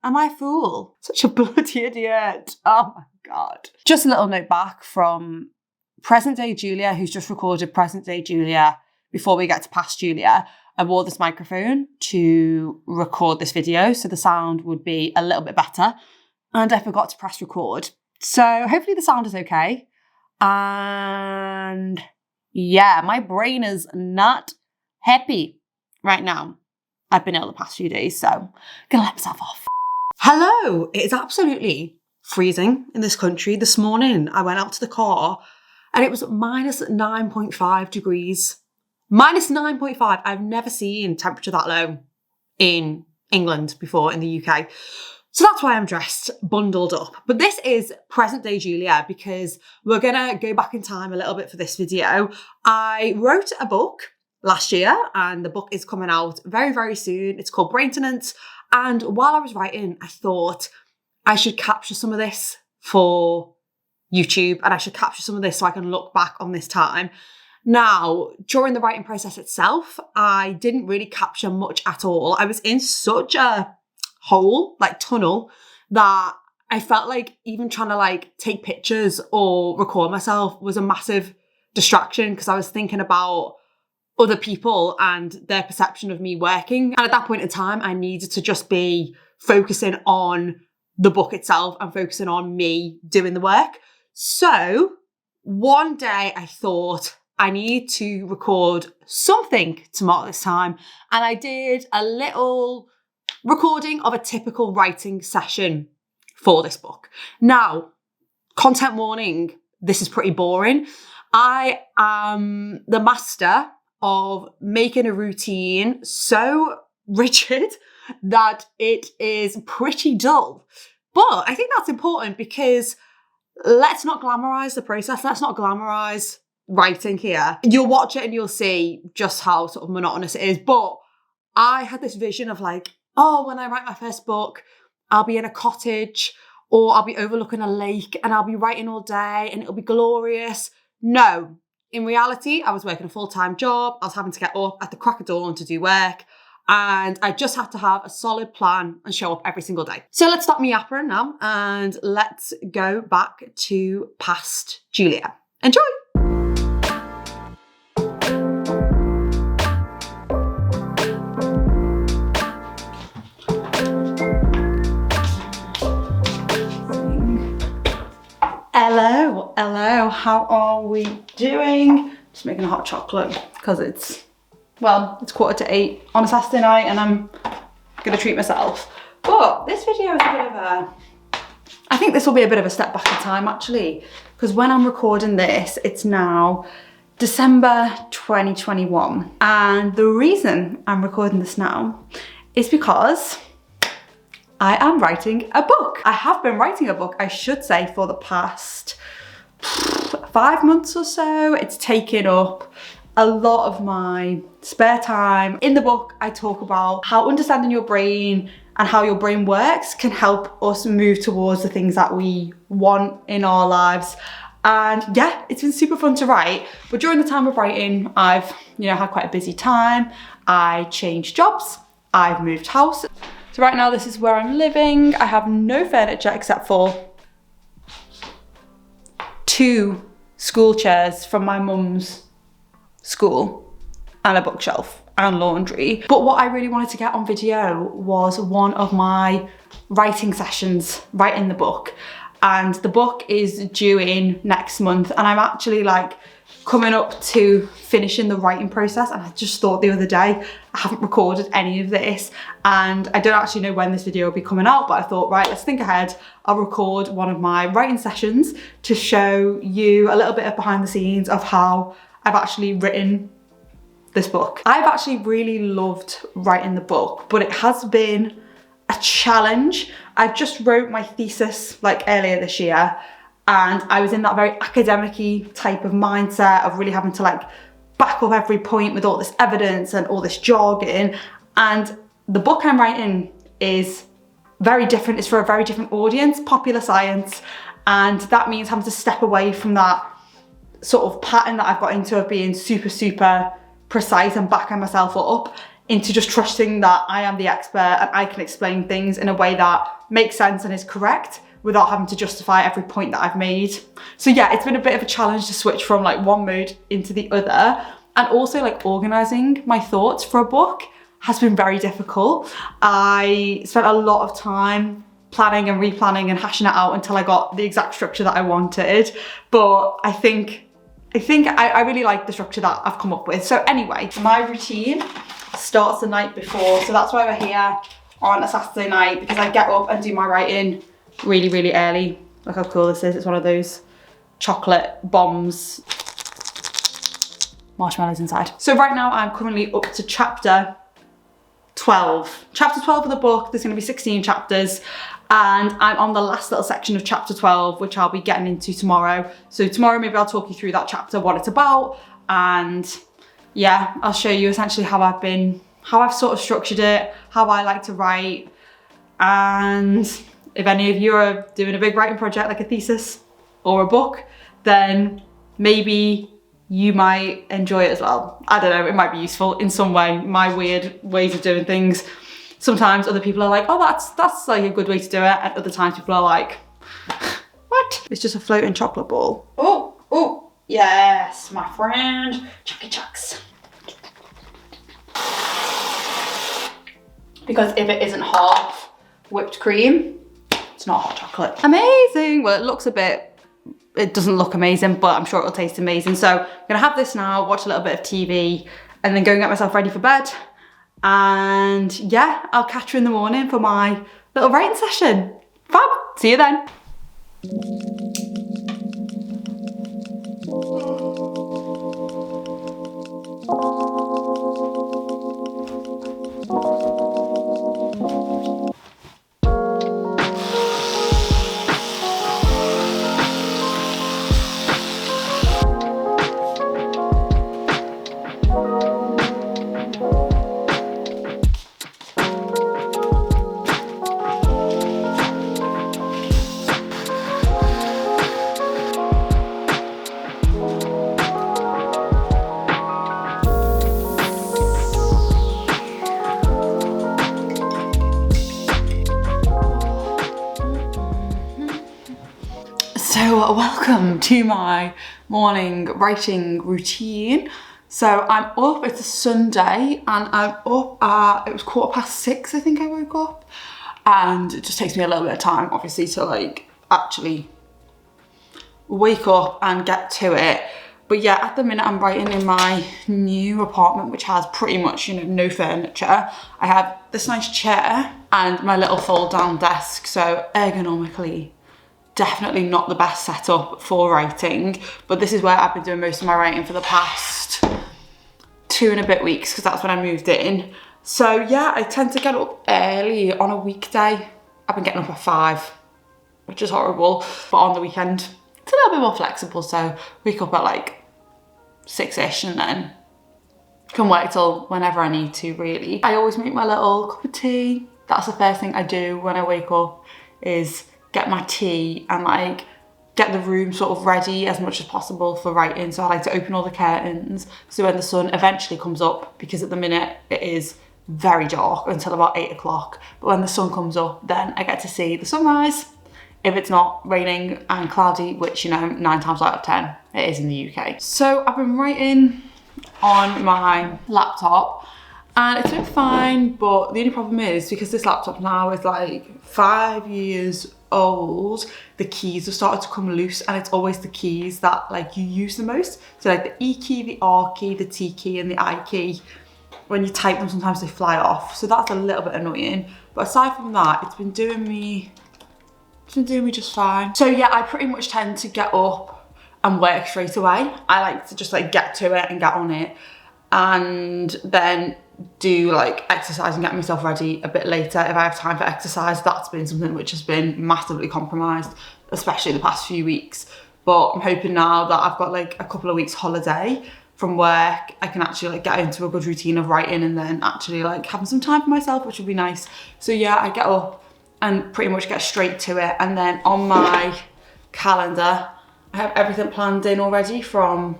Am I a fool? Such a bloody idiot. Oh my God. Just a little note back from present day Julia, who's just recorded present day Julia. Before we get to past Julia, I wore this microphone to record this video, so the sound would be a little bit better. And I forgot to press record. So hopefully the sound is okay. And yeah, my brain is not happy right now. I've been ill the past few days, so I'm gonna let myself off. Hello, it is absolutely freezing in this country. This morning I went out to the car and it was minus 9.5 degrees. Minus 9.5. I've never seen temperature that low in England before, in the UK. So that's why I'm dressed, bundled up. But this is present day Julia because we're gonna go back in time a little bit for this video. I wrote a book last year and the book is coming out very, very soon. It's called Braintenance. And while I was writing, I thought I should capture some of this for YouTube and I should capture some of this so I can look back on this time. Now, during the writing process itself, I didn't really capture much at all. I was in such a hole, like tunnel, that I felt like even trying to like take pictures or record myself was a massive distraction because I was thinking about other people and their perception of me working. And at that point in time, I needed to just be focusing on the book itself and focusing on me doing the work. So one day I thought, I need to record something to mark this time. And I did a little recording of a typical writing session for this book. Now, content warning, this is pretty boring. I am the master of making a routine so rigid that it is pretty dull. But I think that's important because let's not glamorize the process. Let's not glamorize writing here. You'll watch it and you'll see just how sort of monotonous it is. But I had this vision of like, oh, when I write my first book, I'll be in a cottage or I'll be overlooking a lake and I'll be writing all day and it'll be glorious. No, in reality, I was working a full-time job. I was having to get up at the crack of dawn to do work. And I just had to have a solid plan and show up every single day. So let's stop me yappering now and let's go back to past Julia. Enjoy. Hello, how are we doing? Just making a hot chocolate because it's 8:15 on a Saturday night and I'm gonna treat myself. But this video is a bit of I think this will be a bit of a step back in time actually, because when I'm recording this, it's now December 2021. And the reason I'm recording this now is because I am writing a book. I have been writing a book, I should say, for the past 5 months or so. It's taken up a lot of my spare time. In the book, I talk about how understanding your brain and how your brain works can help us move towards the things that we want in our lives. And yeah, it's been super fun to write. But during the time of writing, I've had quite a busy time. I changed jobs, I've moved house. So right now, this is where I'm living. I have no furniture except for 2 school chairs from my mum's school and a bookshelf and laundry. But what I really wanted to get on video was one of my writing sessions, writing the book. And the book is due in next month and I'm actually like coming up to finishing the writing process. And I just thought the other day, I haven't recorded any of this and I don't actually know when this video will be coming out, but I thought, right, let's think ahead. I'll record one of my writing sessions to show you a little bit of behind the scenes of how I've actually written this book. I've actually really loved writing the book, but it has been a challenge. I just wrote my thesis like earlier this year and I was in that very academic-y type of mindset of really having to like back up every point with all this evidence and all this jargon. And the book I'm writing is very different. It's for a very different audience, popular science. And that means having to step away from that sort of pattern that I've got into of being super, super precise and backing myself up into just trusting that I am the expert and I can explain things in a way that makes sense and is correct without having to justify every point that I've made. So yeah, it's been a bit of a challenge to switch from like one mood into the other, and also like organizing my thoughts for a book has been very difficult. I spent a lot of time planning and replanning and hashing it out until I got the exact structure that I wanted. But I think I really like the structure that I've come up with. So anyway, my routine starts the night before. So that's why we're here on a Saturday night, because I get up and do my writing really, really early. Look how cool this is. It's one of those chocolate bombs. Marshmallows inside. So right now I'm currently up to chapter 12. Chapter 12 of the book, there's gonna be 16 chapters, and I'm on the last little section of chapter 12, which I'll be getting into tomorrow. So tomorrow maybe I'll talk you through that chapter, what it's about, and yeah, I'll show you essentially how I've sort of structured it, how I like to write. And if any of you are doing a big writing project like a thesis or a book, then maybe you might enjoy it as well. I don't know, it might be useful in some way, my weird ways of doing things. Sometimes other people are like, oh, that's like a good way to do it. And other times people are like, what? It's just a floating chocolate ball. Oh, yes, my friend, Chucky Chucks. Because if it isn't half whipped cream, it's not hot chocolate. Amazing. Well, it doesn't look amazing, but I'm sure it'll taste amazing. So I'm gonna have this now, watch a little bit of TV, and then go and get myself ready for bed. And yeah, I'll catch you in the morning for my little writing session. Fab, see you then. So welcome to my morning writing routine. So I'm up, it's a Sunday, and I'm up at, it was 6:15 I think I woke up. And it just takes me a little bit of time obviously to like actually wake up and get to it. But yeah, at the minute I'm writing in my new apartment, which has pretty much, no furniture. I have this nice chair and my little fold down desk. So ergonomically, definitely not the best setup for writing, but this is where I've been doing most of my writing for the past 2 and a bit weeks, because that's when I moved in. So yeah, I tend to get up early on a weekday. I've been getting up at 5, which is horrible, but on the weekend, it's a little bit more flexible. So wake up at like 6ish and then can work till whenever I need to, really. I always make my little cup of tea. That's the first thing I do when I wake up, is get my tea and like get the room sort of ready as much as possible for writing. So I like to open all the curtains so when the sun eventually comes up, because at the minute it is very dark until about 8 o'clock, but when the sun comes up, then I get to see the sunrise if it's not raining and cloudy, which 9 times out of 10 it is in the UK. So I've been writing on my laptop and it's been fine, but the only problem is, because this laptop now is like 5 years old, the keys have started to come loose, and it's always the keys that like you use the most. So like the E key, the R key, the T key and the I key, when you type them sometimes they fly off. So that's a little bit annoying. But aside from that, it's been doing me just fine. So yeah, I pretty much tend to get up and work straight away. I like to just like get to it and get on it, and then do like exercise and get myself ready a bit later if I have time for exercise. That's been something which has been massively compromised, especially the past few weeks. But I'm hoping now that I've got like a couple of weeks holiday from work, I can actually like get into a good routine of writing and then actually like having some time for myself, which would be nice. So yeah, I get up and pretty much get straight to it. And then on my calendar, I have everything planned in already from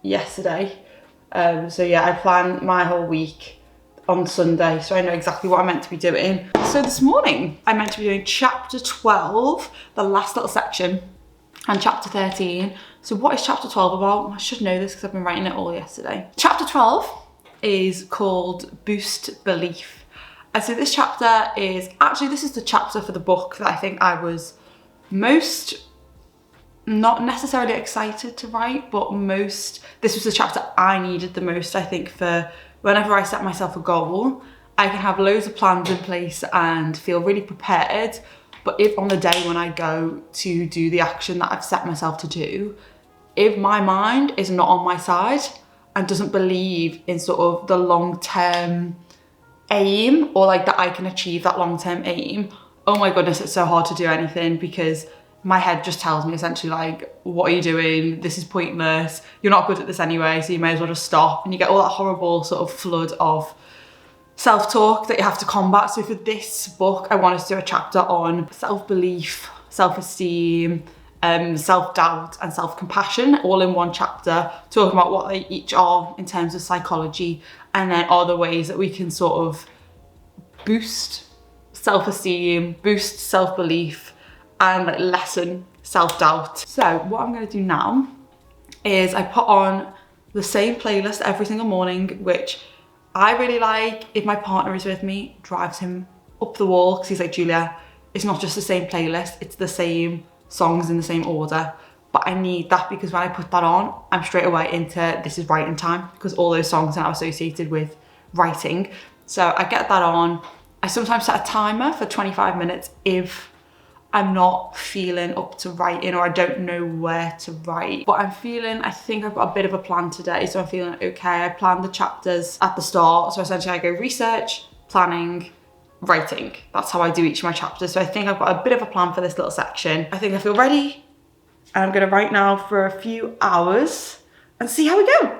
yesterday. So yeah, I plan my whole week on Sunday, so I know exactly what I'm meant to be doing. So this morning, I'm meant to be doing chapter 12, the last little section, and chapter 13. So what is chapter 12 about? I should know this because I've been writing it all yesterday. Chapter 12 is called Boost Belief. And so this chapter is, actually this is the chapter for the book that I think I was most, not necessarily excited to write, but this was the chapter I needed the most, I think, for whenever I set myself a goal. I can have loads of plans in place and feel really prepared, but if on the day when I go to do the action that I've set myself to do, if my mind is not on my side and doesn't believe in sort of the long-term aim, or like that I can achieve that long-term aim, oh my goodness, it's so hard to do anything, because my head just tells me essentially like, what are you doing? This is pointless. You're not good at this anyway, so you may as well just stop. And you get all that horrible sort of flood of self-talk that you have to combat. So for this book, I wanted to do a chapter on self-belief, self-esteem, self-doubt and self-compassion, all in one chapter, talking about what they each are in terms of psychology, and then other ways that we can sort of boost self-esteem, boost self-belief, and like lessen self-doubt. So what I'm going to do now is I put on the same playlist every single morning, which I really like. If my partner is with me, drives him up the wall, because he's like, Julia, it's not just the same playlist, it's the same songs in the same order. But I need that, because when I put that on, I'm straight away into this is writing time, because all those songs are now associated with writing. So I get that on. I sometimes set a timer for 25 minutes if I'm not feeling up to writing, or I don't know where to write. But I think I've got a bit of a plan today, so I'm feeling okay. I planned the chapters at the start. So essentially I go research, planning, writing. That's how I do each of my chapters. So I think I've got a bit of a plan for this little section. I think I feel ready, and I'm gonna write now for a few hours and see how we go.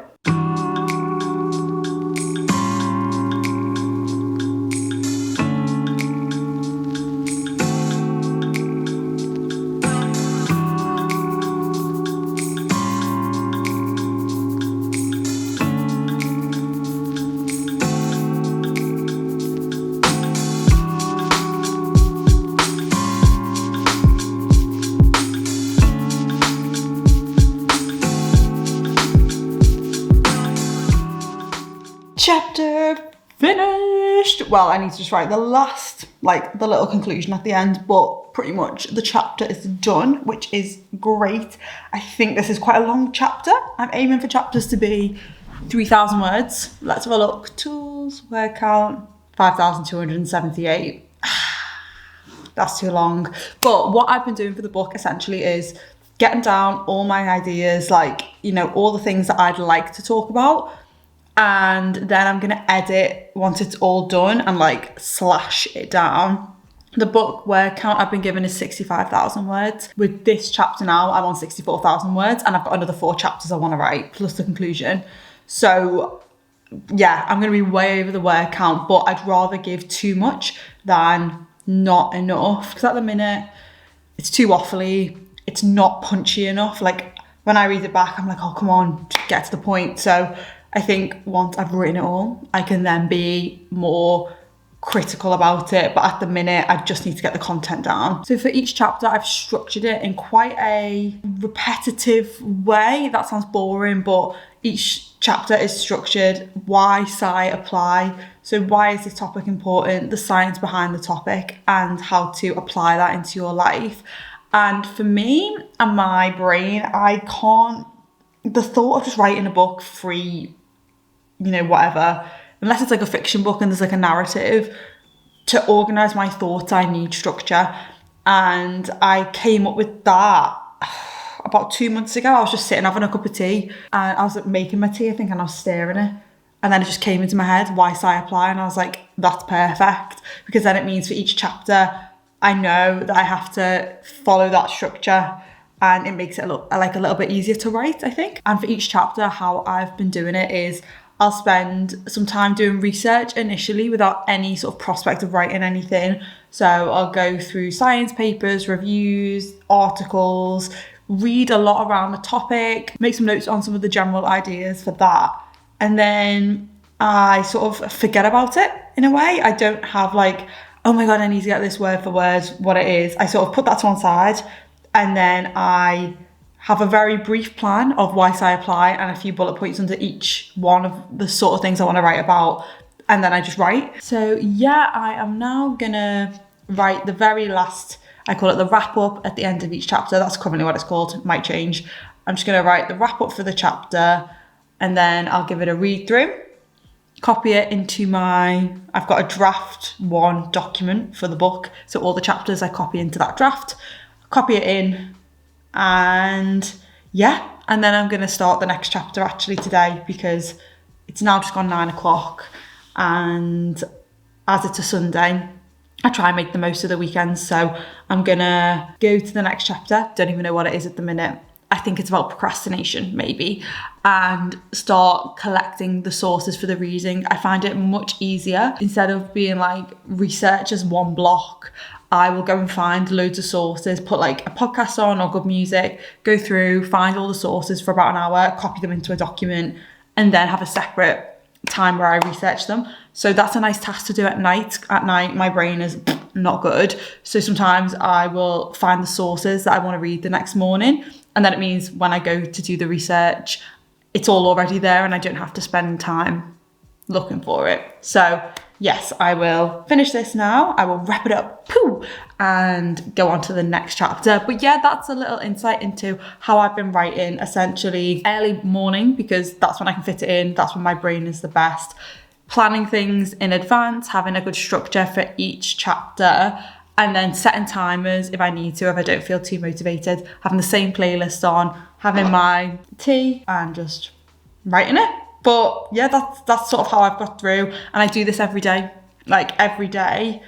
Chapter finished. Well, I need to just write the last, like the little conclusion at the end, but pretty much the chapter is done, which is great. I think this is quite a long chapter. I'm aiming for chapters to be 3,000 words. Let's have a look. Tools, word count, 5,278. That's too long. But what I've been doing for the book essentially is getting down all my ideas, like, you know, all the things that I'd like to talk about. And then I'm going to edit once it's all done and like slash it down. The book word count I've been given is 65,000 words. With this chapter now, I'm on 64,000 words, and I've got another 4 chapters I want to write, plus the conclusion. So yeah, I'm going to be way over the word count, but I'd rather give too much than not enough. Because at the minute, it's too waffly. It's not punchy enough. Like when I read it back, I'm like, oh, come on, get to the point. So I think once I've written it all, I can then be more critical about it. But at the minute, I just need to get the content down. So for each chapter, I've structured it in quite a repetitive way. That sounds boring, but each chapter is structured. Why, sigh, apply. So why is this topic important? The science behind the topic and how to apply that into your life. And for me and my brain, the thought of just writing a book free, you know, whatever, unless it's like a fiction book and there's like a narrative, to organise my thoughts, I need structure. And I came up with that about 2 months ago. I was just sitting having a cup of tea, and I was like making my tea, I think, and I was staring at it. And then it just came into my head, why sigh, apply. And I was like, that's perfect. Because then it means for each chapter, I know that I have to follow that structure, and it makes it a little bit easier to write, I think. And for each chapter, how I've been doing it is I'll spend some time doing research initially without any sort of prospect of writing anything. So I'll go through science papers, reviews, articles, read a lot around the topic, make some notes on some of the general ideas for that. And then I sort of forget about it in a way. I don't have like, oh my God, I need to get this word for word what it is. I sort of put that to one side, and then I have a very brief plan of why I apply and a few bullet points under each one of the sort of things I want to write about. And then I just write. So yeah, I am now gonna write the very last, I call it the wrap up at the end of each chapter. That's currently what it's called, it might change. I'm just gonna write the wrap up for the chapter, and then I'll give it a read through, copy it into I've got a draft 1 document for the book. So all the chapters I copy into that draft, copy it in, and yeah. And then I'm gonna start the next chapter actually today, because it's now just gone 9 o'clock. And as it's a Sunday, I try and make the most of the weekends. So I'm gonna go to the next chapter. Don't even know what it is at the minute. I think it's about procrastination, maybe, and start collecting the sources for the reading. I find it much easier. Instead of being like research as one block, I will go and find loads of sources, put like a podcast on or good music, go through, find all the sources for about an hour, copy them into a document, and then have a separate time where I research them. So that's a nice task to do at night. At night, my brain is not good. So sometimes I will find the sources that I want to read the next morning. And then it means when I go to do the research, it's all already there and I don't have to spend time looking for it. So yes, I will finish this now. I will wrap it up, and go on to the next chapter. But yeah, that's a little insight into how I've been writing, essentially early morning, because that's when I can fit it in. That's when my brain is the best. Planning things in advance, having a good structure for each chapter, and then setting timers if I need to, if I don't feel too motivated, having the same playlist on, having my tea and just writing it. But yeah, that's sort of how I've got through. And I do this every day. Like every day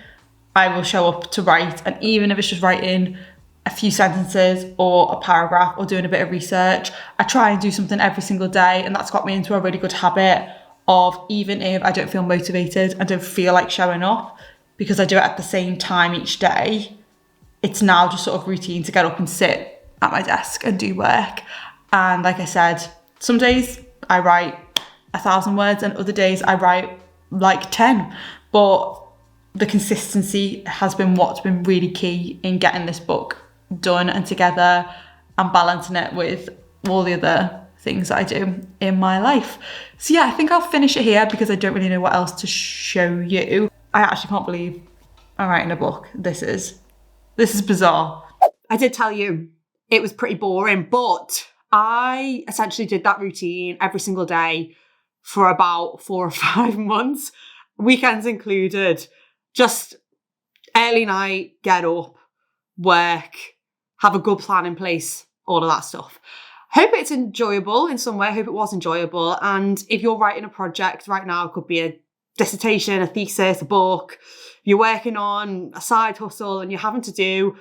I will show up to write, and even if it's just writing a few sentences or a paragraph or doing a bit of research, I try and do something every single day. And that's got me into a really good habit of, even if I don't feel motivated, I don't feel like showing up, because I do it at the same time each day, it's now just sort of routine to get up and sit at my desk and do work. And like I said, some days I write 1,000 words and other days I write like 10. But the consistency has been what's been really key in getting this book done and together, and balancing it with all the other things that I do in my life. So yeah, I think I'll finish it here because I don't really know what else to show you. I actually can't believe I'm writing a book. This is bizarre. I did tell you it was pretty boring, but I essentially did that routine every single day for about 4 or 5 months, weekends included. Just early night, get up, work, have a good plan in place, all of that stuff. Hope it's enjoyable in some way. I hope it was enjoyable. And if you're writing a project right now, it could be a dissertation, a thesis, a book, you're working on a side hustle and you're having to do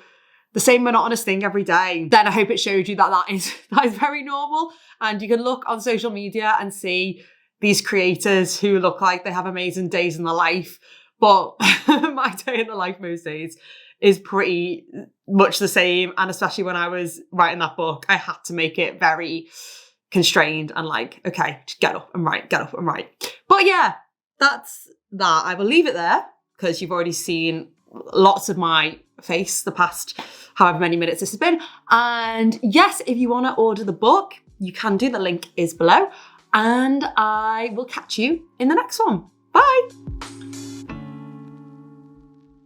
the same monotonous thing every day, then I hope it showed you that is very normal. And you can look on social media and see these creators who look like they have amazing days in their life. But my day in the life most days is pretty much the same. And especially when I was writing that book, I had to make it very constrained and like, okay, just get up and write. But yeah, that's that. I will leave it there because you've already seen lots of my face the past however many minutes this has been. And yes, if you want to order the book, you can do. The link is below. And I will catch you in the next one. Bye.